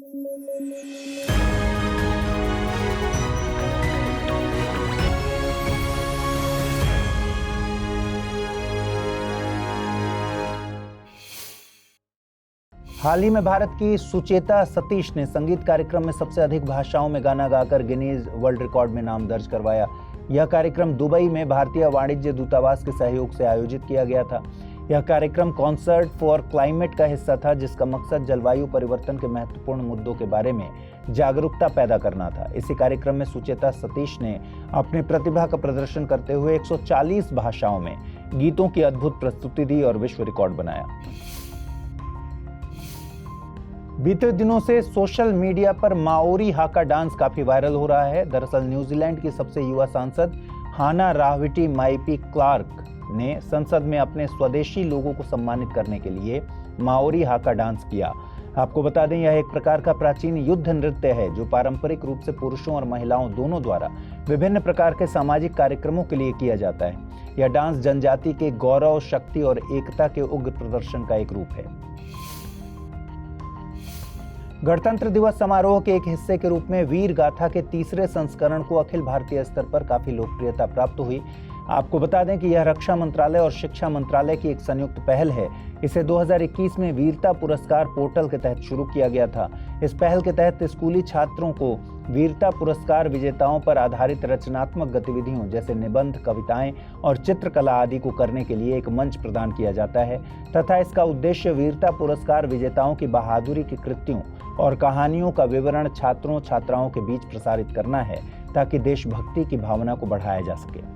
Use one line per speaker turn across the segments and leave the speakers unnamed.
हाल ही में भारत की सुचेता सतीश ने संगीत कार्यक्रम में सबसे अधिक भाषाओं में गाना गाकर गिनीज वर्ल्ड रिकॉर्ड में नाम दर्ज करवाया। यह कार्यक्रम दुबई में भारतीय वाणिज्य दूतावास के सहयोग से आयोजित किया गया था। यह कार्यक्रम कॉन्सर्ट फॉर क्लाइमेट का हिस्सा था, जिसका मकसद जलवायु परिवर्तन के महत्वपूर्ण मुद्दों के बारे में जागरूकता पैदा करना था। इसी कार्यक्रम में सुचेता सतीश ने अपनी प्रतिभा का प्रदर्शन करते हुए 140 भाषाओं में गीतों की अद्भुत प्रस्तुति दी और विश्व रिकॉर्ड बनाया। बीते दिनों से सोशल मीडिया पर माओरी हाका डांस काफी वायरल हो रहा है। दरअसल न्यूजीलैंड की सबसे युवा सांसद हाना राहविटी माइपी क्लार्क ने संसद में अपने स्वदेशी लोगों को सम्मानित करने के लिए माओरी हाका डांस किया। आपको बता दें, यह एक प्रकार का प्राचीन युद्ध नृत्य है जो पारंपरिक रूप से पुरुषों और महिलाओं दोनों द्वारा विभिन्न प्रकार के सामाजिक कार्यक्रमों के लिए किया जाता है। यह डांस जनजाति के गौरव, शक्ति और एकता के उग्र प्रदर्शन का एक रूप है। गणतंत्र दिवस समारोह के एक हिस्से के रूप में वीर गाथा के तीसरे संस्करण को अखिल भारतीय स्तर पर काफी लोकप्रियता प्राप्त हुई। आपको बता दें कि यह रक्षा मंत्रालय और शिक्षा मंत्रालय की एक संयुक्त पहल है। इसे 2021 में वीरता पुरस्कार पोर्टल के तहत शुरू किया गया था। इस पहल के तहत स्कूली छात्रों को वीरता पुरस्कार विजेताओं पर आधारित रचनात्मक गतिविधियों जैसे निबंध, कविताएं और चित्रकला आदि को करने के लिए एक मंच प्रदान किया जाता है तथा इसका उद्देश्य वीरता पुरस्कार विजेताओं की बहादुरी की कृतियों और कहानियों का विवरण छात्रों छात्राओं के बीच प्रसारित करना है ताकि देशभक्ति की भावना को बढ़ाया जा सके।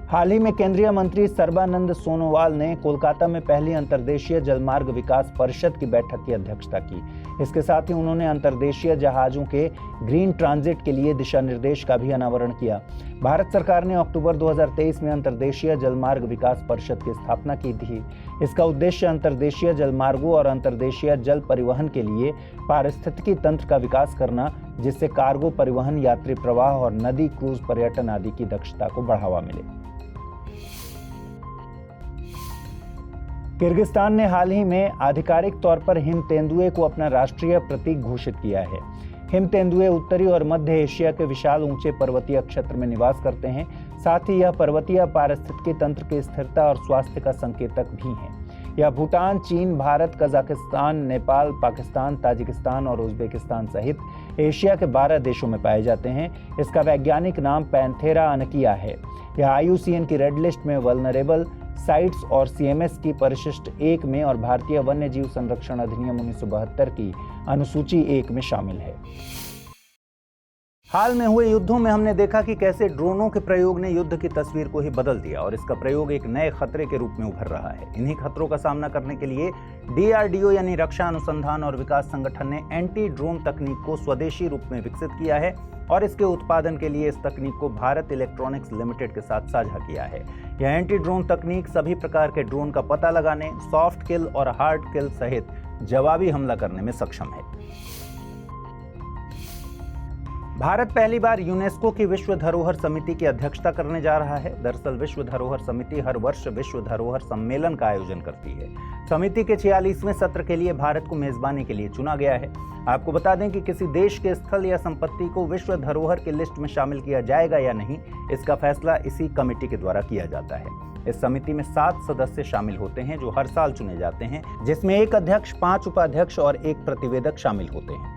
हाल ही में केंद्रीय मंत्री सर्बानंद सोनोवाल ने कोलकाता में पहली अंतर्देशीय जलमार्ग विकास परिषद की बैठक की अध्यक्षता की। इसके साथ ही उन्होंने अंतर्देशीय जहाजों के ग्रीन ट्रांजिट के लिए दिशा निर्देश का भी अनावरण किया। भारत सरकार ने अक्टूबर 2023 में अंतर्देशीय जलमार्ग विकास परिषद की स्थापना की थी। इसका उद्देश्य अंतर्देशीय जलमार्गों और अंतर्देशीय जल परिवहन के लिए पारिस्थितिकी तंत्र का विकास करना, जिससे कार्गो परिवहन, यात्री प्रवाह और नदी क्रूज पर्यटन आदि की दक्षता को बढ़ावा मिले। किर्गिस्तान ने हाल ही में आधिकारिक तौर पर हिम तेंदुए को अपना राष्ट्रीय प्रतीक घोषित किया है। हिम तेंदुए उत्तरी और मध्य एशिया के विशाल ऊंचे पर्वतीय क्षेत्र में निवास करते हैं। साथ ही यह पर्वतीय पारिस्थितिकी तंत्र की स्थिरता और स्वास्थ्य का संकेतक भी हैं। यह भूटान, चीन, भारत, कजाकिस्तान, नेपाल, पाकिस्तान, ताजिकिस्तान और उज्बेकिस्तान सहित एशिया के 12 देशों में पाए जाते हैं। इसका वैज्ञानिक नाम पैंथेरा अनकिया है। यह IUCN की रेड लिस्ट में वल्नरेबल साइट्स और CMS की परिशिष्ट 1 में और भारतीय वन्य जीव संरक्षण अधिनियम 1972 की अनुसूची 1 में शामिल है। हाल में हुए युद्धों में हमने देखा कि कैसे ड्रोनों के प्रयोग ने युद्ध की तस्वीर को ही बदल दिया और इसका प्रयोग एक नए खतरे के रूप में उभर रहा है। इन्हीं खतरों का सामना करने के लिए DRDO यानी रक्षा अनुसंधान और विकास संगठन ने एंटी ड्रोन तकनीक को स्वदेशी रूप में विकसित किया है और इसके उत्पादन के लिए इस तकनीक को भारत इलेक्ट्रॉनिक्स लिमिटेड के साथ साझा किया है। यह एंटी ड्रोन तकनीक सभी प्रकार के ड्रोन का पता लगाने, सॉफ्ट किल और हार्ड किल सहित जवाबी हमला करने में सक्षम है। भारत पहली बार यूनेस्को की विश्व धरोहर समिति की अध्यक्षता करने जा रहा है। दरअसल विश्व धरोहर समिति हर वर्ष विश्व धरोहर सम्मेलन का आयोजन करती है। समिति के 46वें सत्र के लिए भारत को मेजबानी के लिए चुना गया है। आपको बता दें कि किसी देश के स्थल या संपत्ति को विश्व धरोहर की लिस्ट में शामिल किया जाएगा या नहीं, इसका फैसला इसी कमेटी के द्वारा किया जाता है। इस समिति में 7 सदस्य शामिल होते हैं जो हर साल चुने जाते हैं, जिसमें एक अध्यक्ष, 5 उपाध्यक्ष और एक प्रतिवेदक शामिल होते हैं।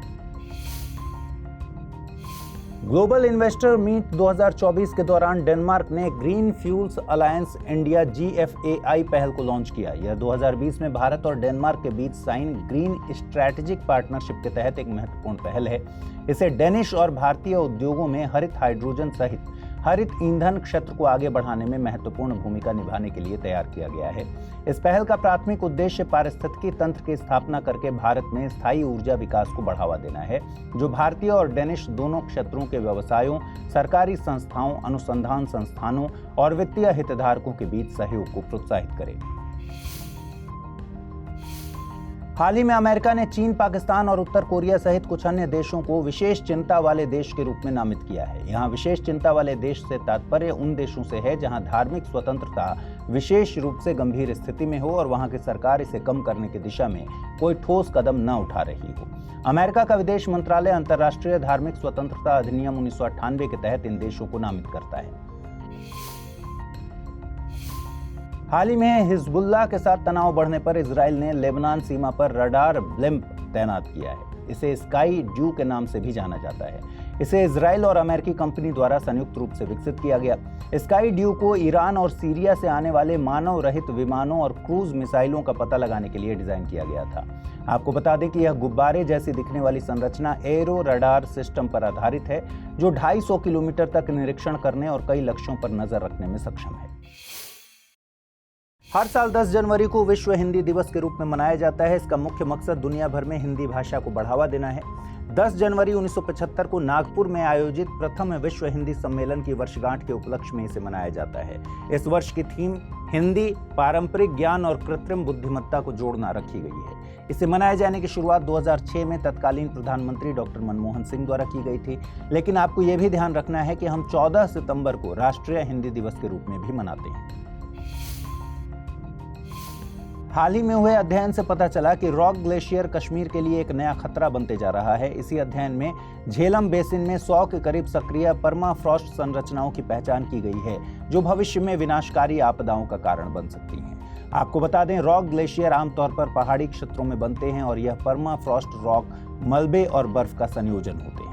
ग्लोबल इन्वेस्टर मीट 2024 के दौरान डेनमार्क ने green fuels alliance India GFAI पहल को लॉन्च किया। यह 2020 में भारत और डेनमार्क के बीच साइन ग्रीन स्ट्रैटेजिक पार्टनरशिप के तहत एक महत्वपूर्ण पहल है। इसे डेनिश और भारतीय उद्योगों में हरित हाइड्रोजन सहित हरित ईंधन क्षेत्र को आगे बढ़ाने में महत्वपूर्ण भूमिका निभाने के लिए तैयार किया गया है। इस पहल का प्राथमिक उद्देश्य पारिस्थितिकी तंत्र की स्थापना करके भारत में स्थायी ऊर्जा विकास को बढ़ावा देना है, जो भारतीय और डेनिश दोनों क्षेत्रों के व्यवसायों, सरकारी संस्थाओं, अनुसंधान संस्थानों और वित्तीय हितधारकों के बीच सहयोग को प्रोत्साहित करे। हाल ही में अमेरिका ने चीन, पाकिस्तान और उत्तर कोरिया सहित कुछ अन्य देशों को विशेष चिंता वाले देश के रूप में नामित किया है। यहाँ विशेष चिंता वाले देश से तात्पर्य उन देशों से है जहाँ धार्मिक स्वतंत्रता विशेष रूप से गंभीर स्थिति में हो और वहाँ की सरकार इसे कम करने की दिशा में कोई ठोस कदम न उठा रही हो। अमेरिका का विदेश मंत्रालय अंतर्राष्ट्रीय धार्मिक स्वतंत्रता अधिनियम 1998 के तहत इन देशों को नामित करता है। हाल ही में हिजबुल्लाह के साथ तनाव बढ़ने पर इजराइल ने लेबनान सीमा पर रडार ब्लिम्प तैनात किया है। इसे स्काई ड्यू के नाम से भी जाना जाता है। इसे इजराइल और अमेरिकी कंपनी द्वारा संयुक्त रूप से विकसित किया गया। स्काई ड्यू को ईरान और सीरिया से आने वाले मानव रहित विमानों और क्रूज मिसाइलों का पता लगाने के लिए डिजाइन किया गया था। आपको बता दें कि यह गुब्बारे जैसी दिखने वाली संरचना एरो रडार सिस्टम पर आधारित है, जो 250 किलोमीटर तक निरीक्षण करने और कई लक्ष्यों पर नजर रखने में सक्षम है। हर साल 10 जनवरी को विश्व हिंदी दिवस के रूप में मनाया जाता है। इसका मुख्य मकसद दुनिया भर में हिंदी भाषा को बढ़ावा देना है। 10 जनवरी 1975 को नागपुर में आयोजित प्रथम विश्व हिंदी सम्मेलन की वर्षगांठ के उपलक्ष्य में इसे मनाया जाता है। इस वर्ष की थीम हिंदी, पारंपरिक ज्ञान और कृत्रिम बुद्धिमत्ता को जोड़ना रखी गई है। इसे मनाए जाने की शुरुआत 2006 में तत्कालीन प्रधानमंत्री डॉक्टर मनमोहन सिंह द्वारा की गई थी, लेकिन आपको यह भी ध्यान रखना है कि हम 14 सितंबर को राष्ट्रीय हिंदी दिवस के रूप में भी मनाते हैं। हाल ही में हुए अध्ययन से पता चला कि रॉक ग्लेशियर कश्मीर के लिए एक नया खतरा बनते जा रहा है। इसी अध्ययन में झेलम बेसिन में 100 के करीब सक्रिय परमाफ्रॉस्ट संरचनाओं की पहचान की गई है, जो भविष्य में विनाशकारी आपदाओं का कारण बन सकती हैं। आपको बता दें, रॉक ग्लेशियर आमतौर पर पहाड़ी क्षेत्रों में बनते हैं और यह परमाफ्रॉस्ट रॉक, मलबे और बर्फ का संयोजन होते हैं।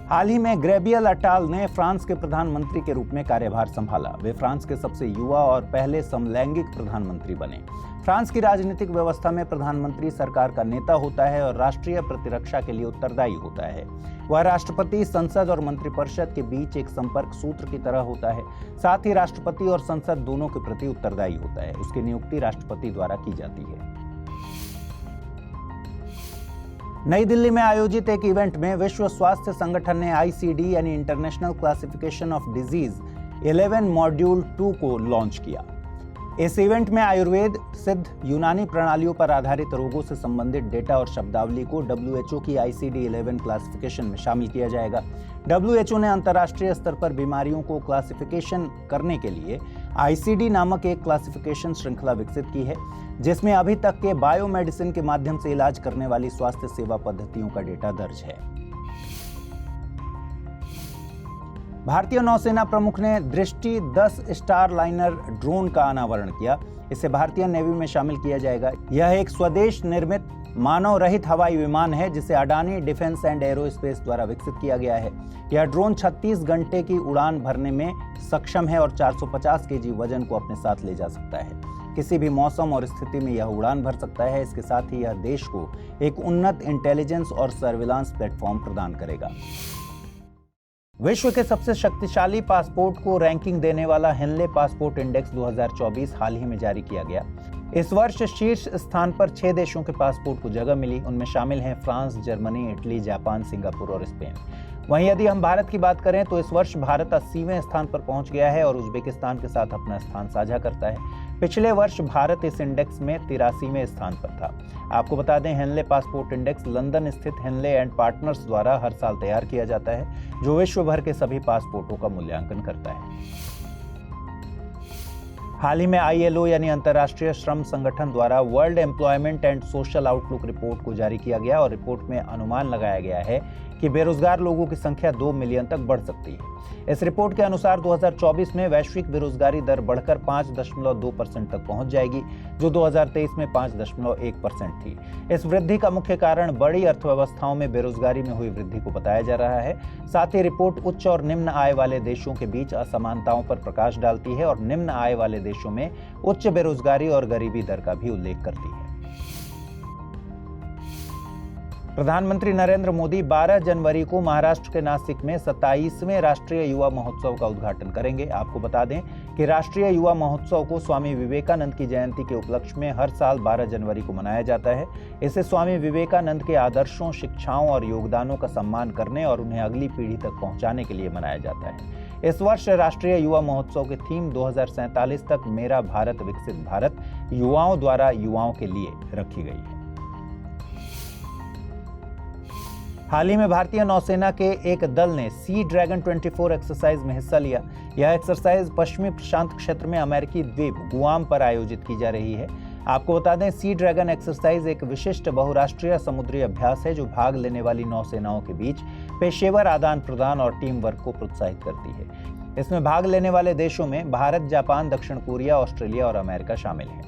हाल ही में गैब्रियल अटाल ने फ्रांस के प्रधानमंत्री के रूप में कार्यभार संभाला। वे फ्रांस के सबसे युवा और पहले समलैंगिक प्रधानमंत्री बने। फ्रांस की राजनीतिक व्यवस्था में प्रधानमंत्री सरकार का नेता होता है और राष्ट्रीय प्रतिरक्षा के लिए उत्तरदायी होता है। वह राष्ट्रपति, संसद और मंत्रिपरिषद के बीच एक संपर्क सूत्र की तरह होता है। साथ ही राष्ट्रपति और संसद दोनों के प्रति उत्तरदायी होता है। उसकी नियुक्ति राष्ट्रपति द्वारा की जाती है। नई दिल्ली में आयोजित एक इवेंट में विश्व स्वास्थ्य संगठन ने ICD यानी international classification of disease 11 module 2 को लॉन्च किया। इस इवेंट में आयुर्वेद, सिद्ध, यूनानी प्रणालियों पर आधारित रोगों से संबंधित डेटा और शब्दावली को WHO की ICD 11 क्लासिफिकेशन में शामिल किया जाएगा। WHO ने अंतर्राष्ट्रीय स्तर पर बीमारियों को क्लासिफिकेशन करने के लिए ICD नामक एक क्लासिफिकेशन श्रृंखला विकसित की है, जिसमें अभी तक के बायोमेडिसिन के माध्यम से इलाज करने वाली स्वास्थ्य सेवा पद्धतियों का डेटा दर्ज है। भारतीय नौसेना प्रमुख ने दृष्टि 10 स्टार लाइनर ड्रोन का अनावरण किया। इसे भारतीय नेवी में शामिल किया जाएगा। यह एक स्वदेश निर्मित मानव रहित हवाई विमान है, जिसे अडानी डिफेंस एंड एरोस्पेस द्वारा विकसित किया गया है। यह ड्रोन 36 घंटे की उड़ान भरने में सक्षम है और 450 केजी वजन को अपने साथ ले जा सकता है। किसी भी मौसम और स्थिति में यह उड़ान भर सकता है। इसके साथ ही यह देश को एक उन्नत इंटेलिजेंस और सर्विलांस प्लेटफॉर्म प्रदान करेगा। विश्व के सबसे शक्तिशाली पासपोर्ट को रैंकिंग देने वाला हेनले पासपोर्ट इंडेक्स 2024 हाल ही में जारी किया गया। इस वर्ष शीर्ष स्थान पर 6 देशों के पासपोर्ट को जगह मिली। उनमें शामिल हैं France, Germany, Italy, Japan, Singapore और स्पेन। वहीं यदि हम भारत की बात करें तो इस वर्ष भारत 80वें स्थान पर पहुंच गया है और उज्बेकिस्तान के साथ अपना स्थान साझा करता है। पिछले वर्ष भारत इस इंडेक्स में 83वें स्थान पर था। आपको बता दें, हेनले पासपोर्ट इंडेक्स लंदन स्थित हेनले एंड पार्टनर्स द्वारा हर साल तैयार किया जाता है, जो विश्व भर के सभी पासपोर्टों का मूल्यांकन करता है। हाल ही में ILO यानी अंतर्राष्ट्रीय श्रम संगठन द्वारा world employment and social outlook report को जारी किया गया और रिपोर्ट में अनुमान लगाया गया है कि बेरोजगार लोगों की संख्या 2 मिलियन तक बढ़ सकती है। इस रिपोर्ट के अनुसार 2024 में वैश्विक बेरोजगारी दर बढ़कर 5.2% तक पहुंच जाएगी, जो 2023 में 5.1% थी। इस वृद्धि का मुख्य कारण बड़ी अर्थव्यवस्थाओं में बेरोजगारी में हुई वृद्धि को बताया जा रहा है। साथ ही रिपोर्ट उच्च और निम्न आय वाले देशों के बीच असमानताओं पर प्रकाश डालती है और निम्न आय वाले देशों में उच्च बेरोजगारी और गरीबी दर का भी उल्लेख करती है। प्रधानमंत्री नरेंद्र मोदी 12 जनवरी को महाराष्ट्र के नासिक में 27वें राष्ट्रीय युवा महोत्सव का उद्घाटन करेंगे। आपको बता दें कि राष्ट्रीय युवा महोत्सव को स्वामी विवेकानंद की जयंती के उपलक्ष्य में हर साल 12 जनवरी को मनाया जाता है। इसे स्वामी विवेकानंद के आदर्शों, शिक्षाओं और योगदानों का सम्मान करने और उन्हें अगली पीढ़ी तक पहुंचाने के लिए मनाया जाता है। इस वर्ष राष्ट्रीय युवा महोत्सव की थीम 2047 तक मेरा भारत विकसित भारत युवाओं द्वारा युवाओं के लिए रखी गई है। हाल ही में भारतीय नौसेना के एक दल ने सी ड्रैगन 24 एक्सरसाइज में हिस्सा लिया। यह एक्सरसाइज पश्चिमी प्रशांत क्षेत्र में अमेरिकी द्वीप गुआम पर आयोजित की जा रही है। आपको बता दें, सी ड्रैगन एक्सरसाइज एक विशिष्ट बहुराष्ट्रीय समुद्री अभ्यास है जो भाग लेने वाली नौसेनाओं के बीच पेशेवर आदान प्रदान और टीम वर्क को प्रोत्साहित करती है। इसमें भाग लेने वाले देशों में भारत, जापान, दक्षिण कोरिया, ऑस्ट्रेलिया और अमेरिका शामिल है।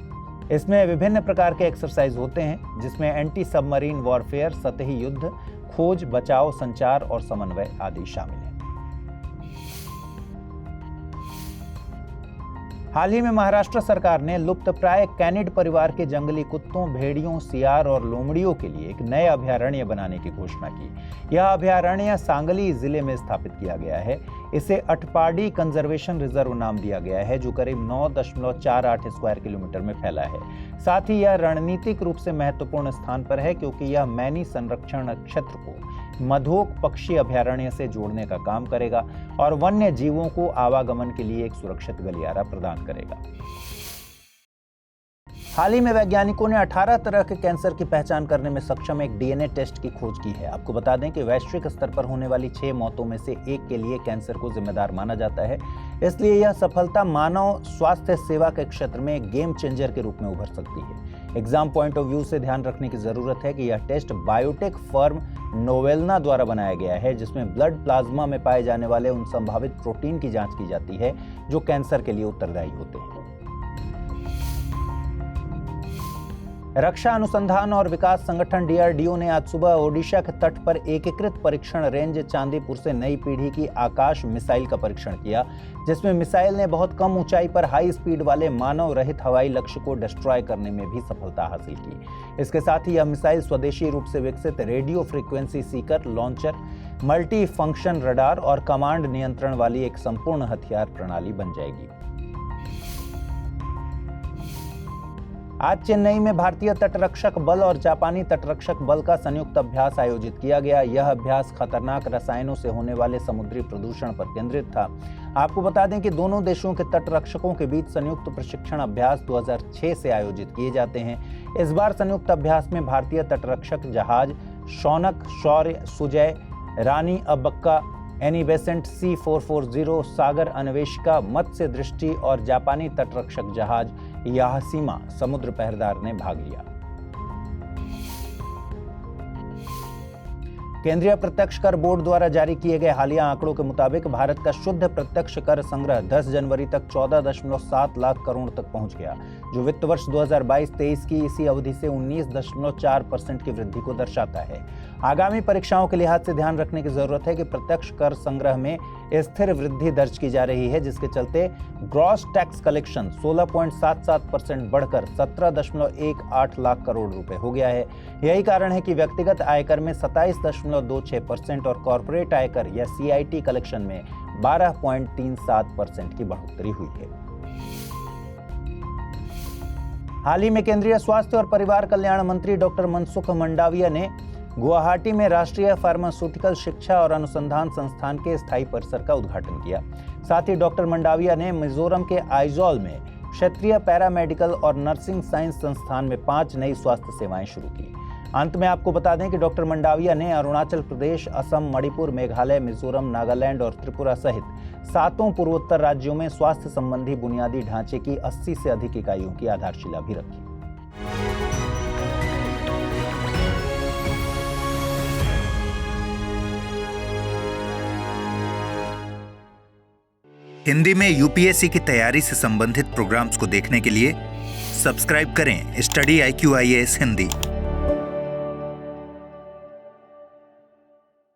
इसमें विभिन्न प्रकार के एक्सरसाइज होते हैं जिसमें एंटी सबमरीन वॉरफेयर, सतही युद्ध, खोज, बचाव, संचार और समन्वय आदि शामिल हैं। हाल ही में महाराष्ट्र सरकार ने लुप्तप्राय कैनिड परिवार के जंगली कुत्तों, भेड़ियों, सियार और लोमड़ियों के लिए एक नए अभयारण्य बनाने की घोषणा की। यह अभयारण्य सांगली जिले में स्थापित किया गया है। इसे अटपाडी कंजर्वेशन रिजर्व नाम दिया गया है जो करीब 9.48 स्क्वायर किलोमीटर में फैला है। साथ ही यह रणनीतिक रूप से महत्वपूर्ण स्थान पर है क्योंकि यह मैनी संरक्षण क्षेत्र को मधोक पक्षी अभयारण्य से जोड़ने का काम करेगा और वन्य जीवों को आवागमन के लिए एक सुरक्षित गलियारा प्रदान करेगा। हाल ही में वैज्ञानिकों ने 18 तरह के कैंसर की पहचान करने में सक्षम एक डीएनए टेस्ट की खोज की है। आपको बता दें कि वैश्विक स्तर पर होने वाली 6 मौतों में से एक के लिए कैंसर को जिम्मेदार माना जाता है। इसलिए यह सफलता मानव स्वास्थ्य सेवा के क्षेत्र में एक गेम चेंजर के रूप में उभर सकती है। एग्जाम पॉइंट ऑफ व्यू से ध्यान रखने की जरूरत है कि यह टेस्ट बायोटेक फर्म नोवेलना द्वारा बनाया गया है जिसमें ब्लड प्लाज्मा में पाए जाने वाले उन संभावित प्रोटीन की जांच की जाती है जो कैंसर के लिए उत्तरदायी होते हैं। रक्षा अनुसंधान और विकास संगठन डीआरडीओ ने आज सुबह ओडिशा के तट पर एकीकृत परीक्षण रेंज चांदीपुर से नई पीढ़ी की आकाश मिसाइल का परीक्षण किया जिसमें मिसाइल ने बहुत कम ऊंचाई पर हाई स्पीड वाले मानव रहित हवाई लक्ष्य को डिस्ट्रॉय करने में भी सफलता हासिल की। इसके साथ ही यह मिसाइल स्वदेशी रूप से विकसित radio frequency Sikar, launcher, multi function radar और कमांड नियंत्रण वाली एक संपूर्ण हथियार प्रणाली बन जाएगी। आज चेन्नई में भारतीय तटरक्षक बल और जापानी तटरक्षक बल का संयुक्त अभ्यास आयोजित किया गया। यह अभ्यास खतरनाक रसायनों से होने वाले समुद्री प्रदूषण पर केंद्रित था। आपको बता दें कि दोनों देशों के तटरक्षकों के बीच संयुक्त प्रशिक्षण अभ्यास 2006 से आयोजित किए जाते हैं। इस बार संयुक्त अभ्यास में भारतीय तटरक्षक जहाज शौनक, शौर्य, सुजय, रानी अब्बक्का, एनी बेसेंट C440, सागर अन्वेषिका, मत्स्य दृष्टि और जापानी तटरक्षक जहाज याहसीमा समुद्र पहरेदार ने भाग लिया। केंद्रीय प्रत्यक्ष कर बोर्ड द्वारा जारी किए गए हालिया आंकड़ों के मुताबिक भारत का शुद्ध प्रत्यक्ष कर संग्रह 10 जनवरी तक 14.7 लाख करोड़ तक पहुंच गया, जो वित्त वर्ष 2022-23 की इसी अवधि से 19.4% की वृद्धि को दर्शाता है। आगामी परीक्षाओं के लिहाज से ध्यान रखने की जरूरत है कि प्रत्यक्ष कर संग्रह में स्थिर वृद्धि दर्ज की जा रही है, जिसके चलते ग्रॉस टैक्स कलेक्शन 16.77% बढ़कर 17.18 लाख करोड़ रुपए हो गया है। यही कारण है कि व्यक्तिगत आयकर में 27.26% और कॉर्पोरेट आयकर या CIT कलेक्शन में 12.37% की बढ़ोतरी हुई है। हाल ही में केंद्रीय स्वास्थ्य और परिवार कल्याण मंत्री डॉक्टर मनसुख मंडाविया ने गुवाहाटी में राष्ट्रीय फार्मास्यूटिकल शिक्षा और अनुसंधान संस्थान के स्थायी परिसर का उद्घाटन किया। साथ ही डॉक्टर मंडाविया ने मिजोरम के आइजॉल में क्षेत्रीय पैरामेडिकल और नर्सिंग साइंस संस्थान में 5 नई स्वास्थ्य सेवाएं शुरू की। अंत में आपको बता दें कि डॉक्टर मंडाविया ने अरुणाचल प्रदेश, असम, मणिपुर, मेघालय, मिजोरम, नागालैंड और त्रिपुरा सहित 7 पूर्वोत्तर राज्यों में स्वास्थ्य संबंधी बुनियादी ढांचे की 80 से अधिक इकाइयों की आधारशिला भी रखी।
हिंदी में यूपीएससी की तैयारी से संबंधित प्रोग्राम्स को देखने के लिए सब्सक्राइब करें स्टडी IQ IAS हिंदी।